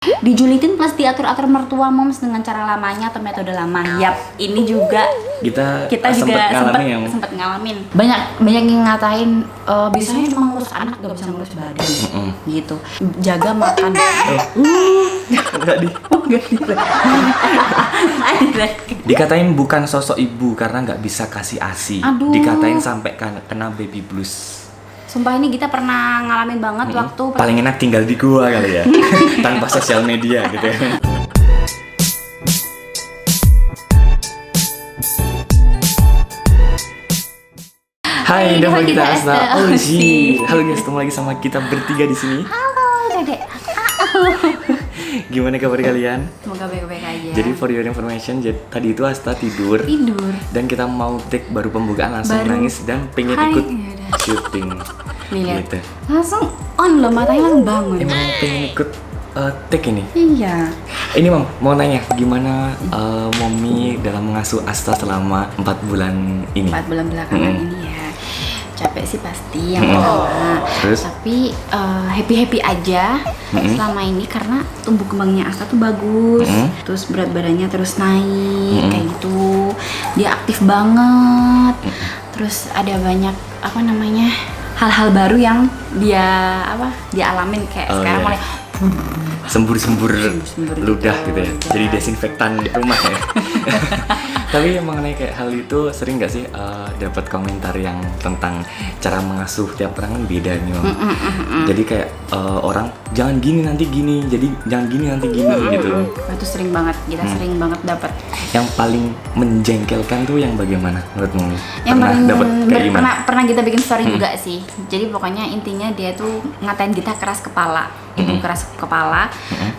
Dijulitin plus diatur-atur mertua moms dengan cara lamanya atau metode lama. Yap, ini juga kita juga sempet ngalamin. Banyak yang ngatain bisanya cuma ngurus anak, gak bisa ngurus badan. Gitu. Jaga makan. Dikatain bukan sosok ibu karena nggak bisa kasih ASI. Dikatain sampai kena baby blues. Sumpah ini kita pernah ngalamin banget waktu paling enak tinggal di gua kali ya. Tanpa sosial media gitu ya. Hai, nama kita Asta Oji. Halo guys, ketemu lagi sama kita bertiga di sini. Halo, Dedek. Gimana kabar kalian? Semoga baik-baik aja. Jadi for your information, tadi itu Asta tidur. Dan kita mau take baru pembukaan langsung nangis dan pengen ikut syuting. Nih lihat. Gitu. Langsung on loh, matanya langsung bangun. Emang pengen ikut take ini? Iya. Ini Mam, mau nanya gimana Mommy dalam mengasuh Asta selama 4 bulan ini? 4 bulan belakangan ini ya. Capek sih pasti yang pertama. Tapi happy aja selama ini karena tumbuh kembangnya Asta tuh bagus. Terus berat badannya terus naik kayak gitu. Dia aktif banget. Terus ada banyak hal-hal baru yang dia alamin kayak sekarang mulai sembur ludah gitu ya. Jadi desinfektan di rumah ya. Tapi mengenai kayak hal itu sering nggak sih dapat komentar yang tentang cara mengasuh tiap orang kan beda nih Mam. Jadi kayak orang jangan gini nanti gini, jadi jangan gini nanti gini gitu. Itu sering banget, kita sering banget dapat. Yang paling menjengkelkan tuh yang bagaimana menurutmu? Pernah kita bikin story juga sih. Jadi pokoknya intinya dia tuh ngatain kita keras kepala. Keras kepala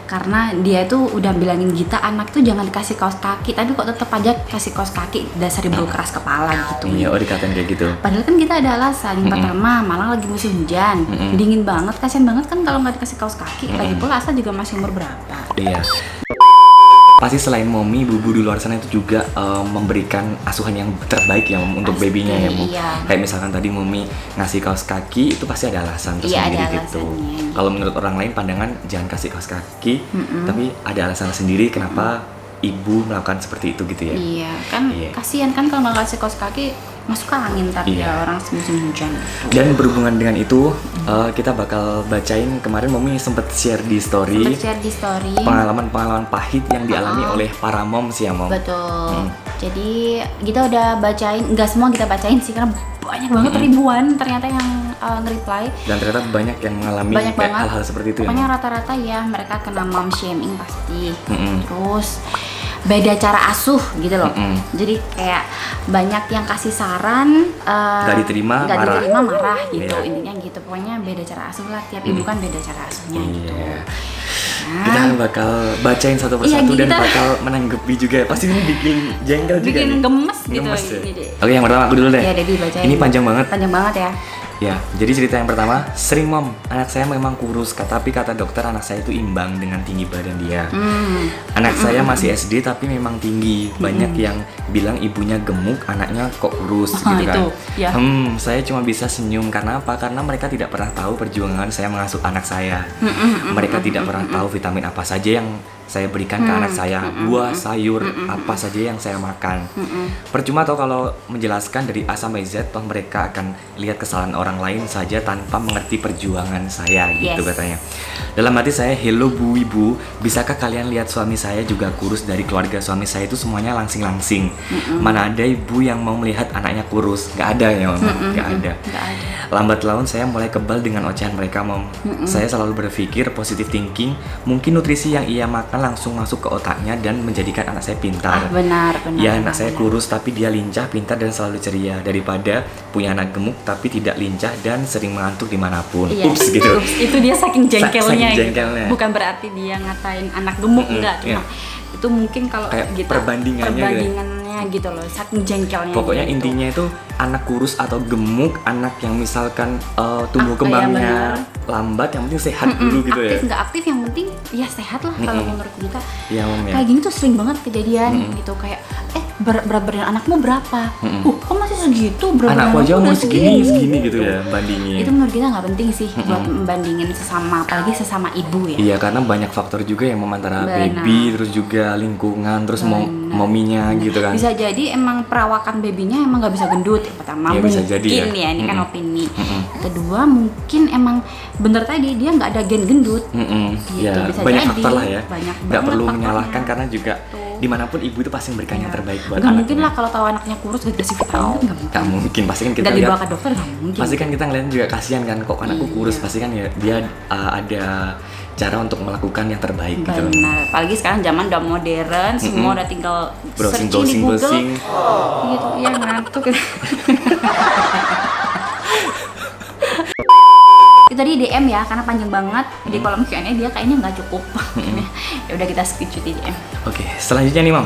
karena dia tuh udah bilangin kita anak tuh jangan dikasih kaos kaki, tapi kok tetap aja kasih kaos kaki, dasar ibu keras kepala gitu. Iya, dikatain kayak gitu. Padahal kan kita ada alasan. Yang pertama, malah lagi musim hujan, dingin banget, kasian banget kan kalau nggak dikasih kaos kaki. Lagi pula Asa juga masih umur berapa? Iya. Pasti selain Mommy, Bubu di luar sana itu juga memberikan asuhan yang terbaik ya untuk babynya ya Mom. Iya. Kayak misalkan tadi Mommy ngasih kaos kaki itu pasti ada alasan tersendiri gitu. Kalau menurut orang lain pandangan jangan kasih kaos kaki, tapi ada alasan sendiri kenapa ibu melakukan seperti itu gitu ya. Iya kan, kasihan kan kalau nggak kasih kaos kaki masuk ke angin tapi ya orang musim hujan. Dan berhubungan dengan itu kita bakal bacain kemarin Mommy sempet share di story pengalaman pahit yang dialami oleh para moms ya Mom. Betul. Jadi kita udah bacain, nggak semua kita bacain sih karena banyak banget ribuan ternyata yang nge-reply. Dan ternyata banyak yang mengalami hal-hal seperti itu. Pokoknya rata-rata ya mereka kena mom shaming pasti. Terus beda cara asuh gitu loh. Jadi kayak banyak yang kasih saran gak diterima marah gitu. Intinya gitu, pokoknya beda cara asuh lah. Tiap ibu kan beda cara asuhnya gitu. Kita bakal bacain satu persatu dan bakal menanggapi juga. Pasti ini bikin jengkel juga. Bikin gemes gitu. Oke, yang pertama aku dulu deh. Iya, Dedi bacain. Ini panjang banget ya. Ya, jadi cerita yang pertama, sering Mom, anak saya memang kurus, tapi kata dokter anak saya itu imbang dengan tinggi badan dia. Anak saya masih SD tapi memang tinggi. Banyak yang bilang ibunya gemuk, anaknya kok kurus gitu kan. Saya cuma bisa senyum karena apa? Karena mereka tidak pernah tahu perjuangan saya mengasuh anak saya. Mereka tidak pernah tahu vitamin apa saja yang saya berikan ke anak saya, buah, sayur, apa saja yang saya makan. Percuma tau kalau menjelaskan dari A sampai Z, toh mereka akan lihat kesalahan orang lain saja tanpa mengerti perjuangan saya, gitu katanya. Dalam hati saya, hello Bu Ibu, bisakah kalian lihat suami saya juga kurus? Dari keluarga suami saya itu semuanya langsing-langsing. Mana ada ibu yang mau melihat anaknya kurus? Gak ada ya Mom, gak ada. Lambat laun saya mulai kebal dengan ocehan mereka Mom. Saya selalu berpikir positive thinking, mungkin nutrisi yang ia makan langsung masuk ke otaknya dan menjadikan anak saya pintar. Benar. Ya, anak saya kurus tapi dia lincah, pintar dan selalu ceria, daripada punya anak gemuk tapi tidak lincah dan sering mengantuk dimanapun. Ups gitu. Itu dia saking jengkelnya. Jengkelnya. Bukan berarti dia ngatain anak gemuk, enggak. Cuma itu mungkin kalau kita perbandingannya gitu loh, saking jengkelnya. Pokoknya gitu. Intinya itu anak kurus atau gemuk, anak yang misalkan tumbuh kembangnya lambat, yang penting sehat dulu gitu ya. Aktif nggak aktif yang penting ya sehat lah kalau menurut kita. Iya Mom ya. Kayak gini tuh sering banget kejadian gitu, kayak berat badan anakmu berapa? Kok masih segitu? Berat Anakku badan aja udah umur segini gitu ya bandingin. Itu menurut kita nggak penting sih buat membandingin sesama, apalagi sesama ibu ya. Iya, karena banyak faktor juga yang antara Benar. baby, terus juga lingkungan, terus mominya gitu kan. Bisa jadi emang perawakan babynya emang nggak bisa gendut. Yang pertama Ya, bisa jadi mungkin ya. ini kan opini. Kedua mungkin emang bener tadi dia nggak ada gen gendut. Gitu, Ya, bisa banyak jadi. faktor lah ya. Banyak Nggak banget perlu faktornya. menyalahkan karena juga dimanapun ibu itu pasti memberikan yang terbaik buat Nggak anaknya. mungkin lah kalau tahu anaknya kurus gak dikasih vitamin, nggak mungkin. Nggak mungkin, pasti kan kita Dan dibawa lihat. ke dokter nggak mungkin. Pasti kan kita ngeliat juga kasihan kan, kok anakku kurus, pasti kan ya dia ada cara untuk melakukan yang terbaik gitu. Benar, apalagi sekarang zaman udah modern, semua udah tinggal searching di Google. Browsing. Gitu, iya ngantuk. Itu tadi DM ya, karena panjang banget di kolom Q&A dia kayaknya nggak cukup. Ya udah kita skip cuti DM. Oke, selanjutnya nih Mam.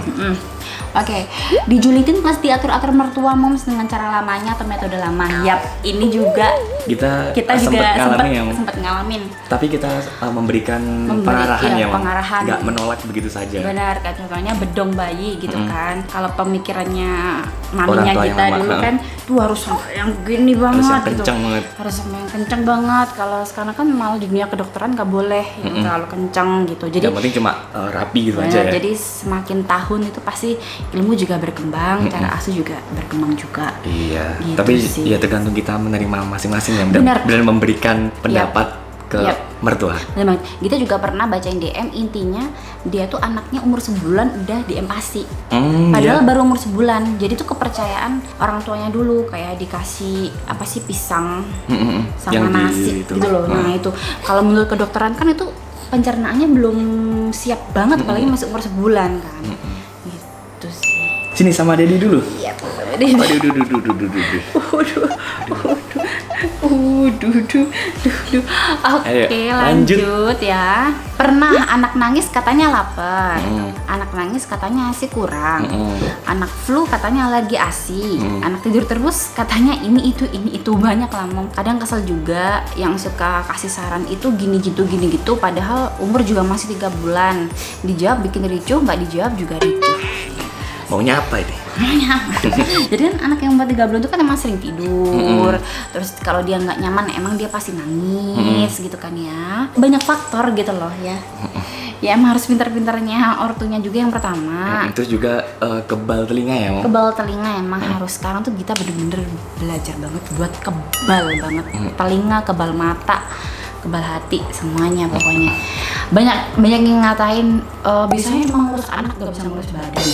Oke, dijulitin plus diatur-atur mertua moms dengan cara lamanya atau metode lama. Yap, ini juga Kita juga ngalamin ya, Mam. sempat ngalamin. Tapi kita memberikan pengarahan iya, ya Mam. pengarahan. Nggak menolak begitu saja. Benar, kayak contohnya bedong bayi gitu kan. Kalau pemikirannya Orang maminya tua kita yang dulu lama, kan tuh harus sampai yang gini banget yang gitu. kencang banget. Harus sampai yang kencang banget. Kalau sekarang kan malah di dunia kedokteran nggak boleh yang terlalu kencang gitu. Jadi Yang penting cuma rapi gitu benar, aja ya. jadi semakin tahun itu pasti ilmu juga berkembang, cara asuh juga berkembang juga. Iya, Gitu tapi sih. ya tergantung kita menerima masing-masing ya Benar. dan memberikan pendapat ke Yap. mertua. Memang kita juga pernah bacain DM, intinya dia tuh anaknya umur sebulan udah diempasi. Padahal iya. baru umur sebulan. Jadi tuh kepercayaan orang tuanya dulu kayak dikasih apa sih pisang sama Yang nasi itu. gitu loh. Nah, itu kalau menurut kedokteran kan itu pencernaannya belum siap banget apalagi masih umur sebulan kan. Gitu sih. Sini sama Dedi dulu. Iya, Oke, Ayo, lanjut ya. Pernah anak nangis katanya lapar, anak nangis katanya ASI kurang, anak flu katanya alergi ASI, anak tidur terus katanya ini itu banyak lah Mom. Kadang kesel juga yang suka kasih saran itu gini gitu, padahal umur juga masih 3 bulan. Dijawab bikin ricuh, nggak dijawab juga ricuh. Maunya apa ini? Jadi kan anak yang umur 3 bulan itu kan emang sering tidur. Terus kalau dia nggak nyaman emang dia pasti nangis gitu kan ya. Banyak faktor gitu loh ya. Ya emang harus pintar-pintarnya ortunya juga yang pertama. Terus juga kebal telinga ya, Mam. Kebal telinga emang harus sekarang tuh kita bener-bener belajar banget buat kebal banget. Telinga, kebal mata, kebal hati, semuanya pokoknya. Banyak yang ngatain biasanya emang ngurus anak gak bisa ngurus badan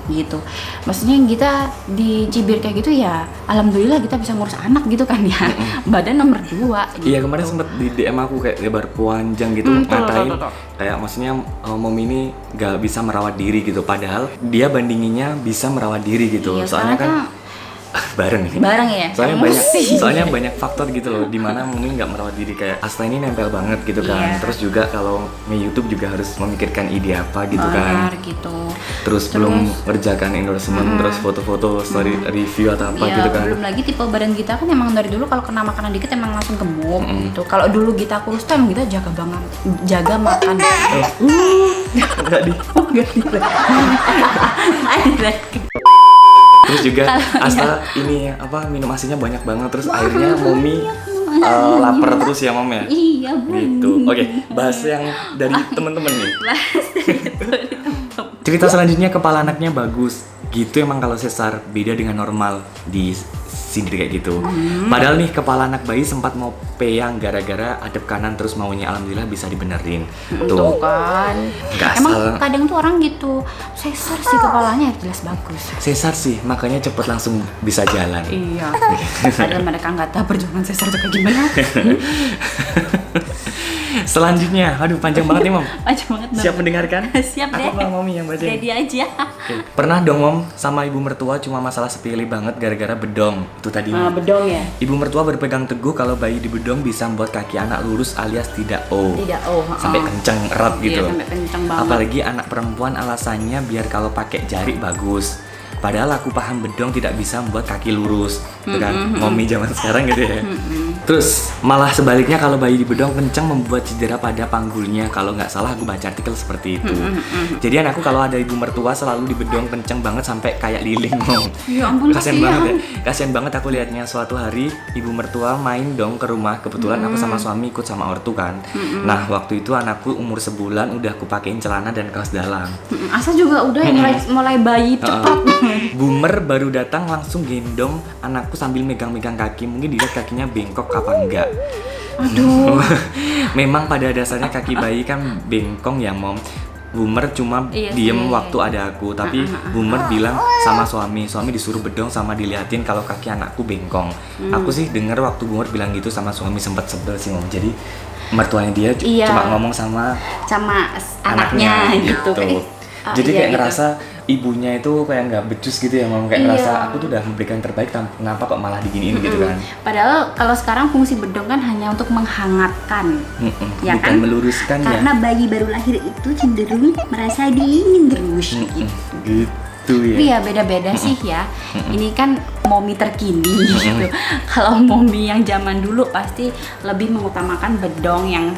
gitu. Maksudnya kita dicibir kayak gitu ya, alhamdulillah kita bisa ngurus anak gitu kan ya. Badan nomor 2 gitu. Iya, kemarin sempet di DM aku kayak lebar panjang gitu ngatain kayak maksudnya Mom ini gak bisa merawat diri gitu, padahal dia bandinginnya bisa merawat diri gitu. Iya, Soalnya kan bareng ya. Soalnya banyak faktor gitu loh dimana mungkin nggak merawat diri, kayak Asta ini nempel banget gitu kan. Terus juga kalau nge-YouTube juga harus memikirkan ide apa gitu kan. Gitu. Terus belum kerjakan endorsement, terus foto-foto story review atau apa gitu kan. Belum lagi tipe badan kita kan emang dari dulu kalau kena makanan dikit emang langsung gemuk gitu. Kalau dulu kita kurus tuh emang kita jaga makan. Enggak di. Terus juga Asta ini minum asinya banyak banget, terus akhirnya Momi lapar terus ya Mom ya. Iya Gitu. Oke, bahas yang dari temen-temen nih. Cerita selanjutnya, kepala anaknya bagus. Gitu emang kalau sesar, beda dengan normal di sindir kayak gitu. Padahal nih kepala anak bayi sempat mau peyang gara-gara adep kanan, terus maunya alhamdulillah bisa dibenerin. Tuh kan. Nggak Emang asal. kadang tuh orang gitu, sesar sih kepalanya jelas bagus. Sesar sih, makanya cepet langsung bisa jalan. Iya. Padahal mereka nggak tahu perjuangan sesar itu kayak gimana. Selanjutnya, aduh panjang banget nih Mom. Panjang banget. Siap mendengarkan? Siap deh. Aku sama Momi yang baca. Jadi aja. Pernah dong Mom sama ibu mertua cuma masalah sepele banget gara-gara bedong. Itu tadi. Bedong ya. Ibu mertua berpegang teguh kalau bayi di bedong bisa membuat kaki anak lurus alias tidak Tidak sampai kenceng erat gitu. Iya, sampai kenceng banget. Apalagi anak perempuan alasannya biar kalau pakai jari bagus. Padahal aku paham bedong tidak bisa membuat kaki lurus. gitu kan, mommy zaman sekarang gitu ya. Terus malah sebaliknya kalau bayi dibedong kencang membuat cedera pada panggulnya. Kalau nggak salah aku baca artikel seperti itu. Jadi anakku kalau ada ibu mertua selalu dibedong kencang banget sampai kayak lilin. Ya ampun, Kasian banget ya. Kasian banget aku lihatnya. Suatu hari ibu mertua main dong ke rumah. Kebetulan aku sama suami ikut sama ortu kan. Nah waktu itu anakku umur sebulan udah aku pakein celana dan kaos dalam. Asa juga udah mulai bayi cepat. Boomer baru datang langsung gendong anakku sambil megang-megang kaki. Mungkin dilihat kakinya bengkok apa enggak. Aduh. Memang pada dasarnya kaki bayi kan bengkong ya Mom. Boomer cuma Iya diem sih. waktu ada aku, tapi Boomer bilang sama suami disuruh bedong sama diliatin kalau kaki anakku bengkong. Aku sih denger waktu Boomer bilang gitu sama suami sempet sebel sih Mom. Jadi mertuanya dia cuma ngomong sama anaknya gitu. Jadi Iya, kayak gitu. ngerasa ibunya itu kayak nggak becus gitu ya Mom. Kayak ngerasa aku tuh udah memberikan yang terbaik, kenapa kok malah diginiin gitu kan. Padahal kalau sekarang fungsi bedong kan hanya untuk menghangatkan, ya bukan kan? meluruskan ya. Karena bayi baru lahir itu cenderung merasa dingin terus gitu. Gitu ya. Iya beda-beda sih ya. Ini kan mommy terkini gitu. Kalau mommy yang zaman dulu pasti lebih mengutamakan bedong yang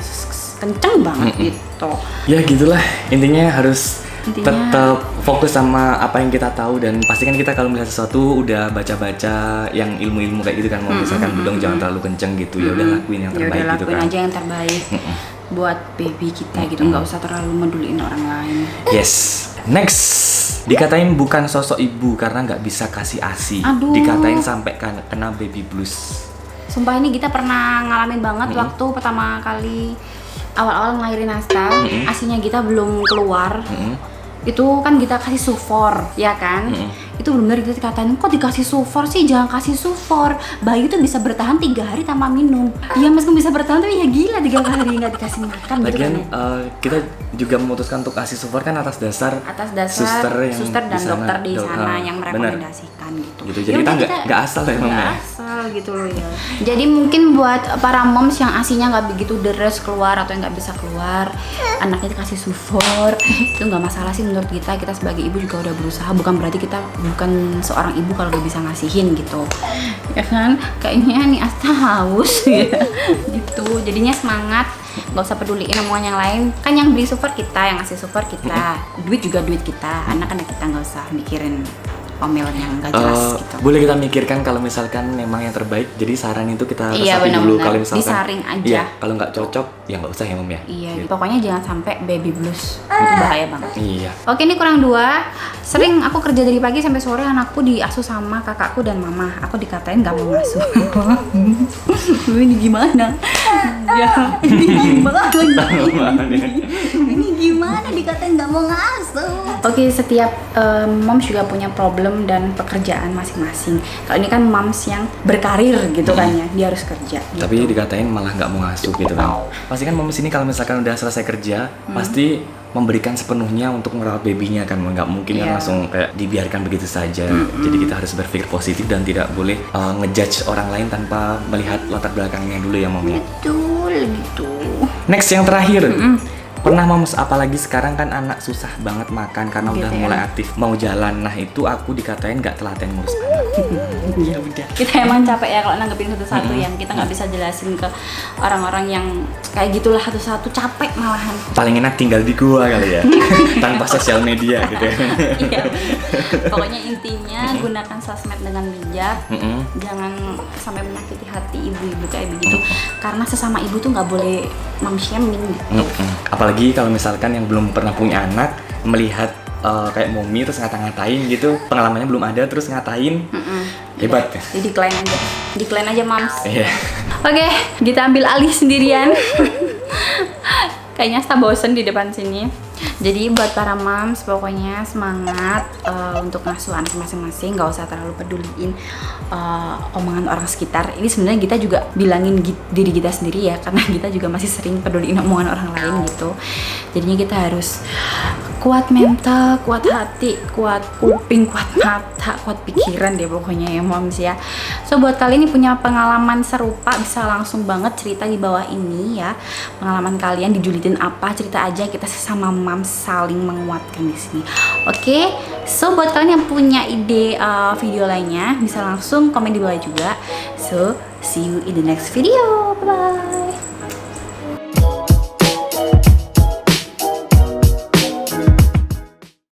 kenceng banget gitu. Ya gitulah, intinya harus tetap fokus sama apa yang kita tahu, dan pastikan kita kalau melihat sesuatu udah baca-baca yang ilmu-ilmu kayak gitu kan. Mau misalkan bedong jangan terlalu kenceng gitu, ya udah lakuin yang terbaik gitu lakuin kan. aja yang terbaik buat baby kita gitu, nggak usah terlalu meduliin orang lain. Yes. Next, dikatain bukan sosok ibu karena nggak bisa kasih ASI. Aduh. Dikatain sampai kena baby blues. Sumpah ini kita pernah ngalamin banget waktu pertama kali awal-awal ngelahirin Asta, asinya kita belum keluar. Itu kan kita kasih sufor, ya kan? Itu benar-benar kita dikatain, kok dikasih sufor sih? Jangan kasih sufor. Bayi itu bisa bertahan 3 hari tanpa minum. Ya meskipun bisa bertahan tapi ya gila 3 hari nggak dikasih makan gitu Lagian kan. kita juga memutuskan untuk kasih sufor kan atas dasar suster dan dokter di sana yang bener. merekomendasikan gitu. Gitu. Jadi kita nggak asal ya Mom ya. Nggak asal gitu loh ya. Jadi mungkin buat para moms yang asinya nggak begitu deres keluar atau yang nggak bisa keluar, anaknya dikasih sufor, itu nggak masalah sih menurut kita. Kita sebagai ibu juga udah berusaha. Bukan berarti kita bukan seorang ibu kalau nggak bisa ngasihin gitu, ya kan? Kayaknya nih Asta haus ya, gitu. Jadinya semangat. Nggak usah peduliin omongan yang lain, kan yang beli super kita, yang ngasih super kita, duit juga duit kita, anak-anak kita nggak usah mikirin omelan yang nggak jelas gitu. Boleh kita mikirkan kalau misalkan memang yang terbaik, jadi saran itu kita resapi dulu. benar-benar. Kalau misalkan Disaring aja. iya, kalau nggak cocok ya nggak usah ya Mom ya. Iya, pokoknya jangan sampai baby blues, itu bahaya banget. Iya. Oke, ini kurang 2. Sering aku kerja dari pagi sampai sore, anakku diasuh sama kakakku dan mama. Aku dikatain nggak mau ngasuh. Ini gimana? Ya, ini gimana? Ini gimana dikatain nggak mau ngasuh? Oke, setiap moms juga punya problem dan pekerjaan masing-masing. Kalau ini kan moms yang berkarir gitu kan ya, dia harus kerja. Gitu. Tapi dikatain malah nggak mau ngasuh gitu kan. Pasti kan moms ini kalau misalkan udah selesai kerja, pasti memberikan sepenuhnya untuk merawat babynya kan. Nggak mungkin kan langsung kayak dibiarkan begitu saja. Jadi kita harus berpikir positif dan tidak boleh ngejudge orang lain tanpa melihat latar belakangnya dulu ya Mom ya. Betul gitu. Next yang terakhir. Pernah Moms, apalagi sekarang kan anak susah banget makan karena udah mulai aktif mau jalan. Nah itu aku dikatain nggak telaten ngurus anak. Ya udah. Kita emang capek ya kalau nanggepin satu-satu yang kita nggak bisa jelasin ke orang-orang yang kayak gitulah satu-satu, capek malahan. Paling enak tinggal di gua kali ya, tanpa sosial media gitu ya. Iya. Pokoknya intinya gunakan sosmed dengan bijak. Jangan sampai menyakiti hati ibu-ibu kayak begitu. Karena sesama ibu tuh nggak boleh mom shaming gitu. Apalagi kalau misalkan yang belum pernah punya anak melihat kayak mommy terus ngata-ngatain gitu, pengalamannya belum ada terus ngatain, hebat ya. Jadi decline aja moms. Iya. Oke, kita ambil alih sendirian. Kayaknya Asta bosen di depan sini. Jadi buat para moms pokoknya semangat untuk ngasuh anak masing-masing, nggak usah terlalu peduliin omongan orang sekitar. Ini sebenarnya kita juga bilangin diri kita sendiri ya, karena kita juga masih sering peduliin omongan orang lain gitu. Jadinya kita harus kuat mental, kuat hati, kuat kuping, kuat mata, kuat pikiran deh pokoknya ya moms ya. So buat kalian yang punya pengalaman serupa bisa langsung banget cerita di bawah ini ya. Pengalaman kalian dijulitin apa, cerita aja, kita sesama mom saling menguatkan di sini. Oke, so buat kalian yang punya ide video lainnya bisa langsung komen di bawah juga. So see you in the next video. Bye bye.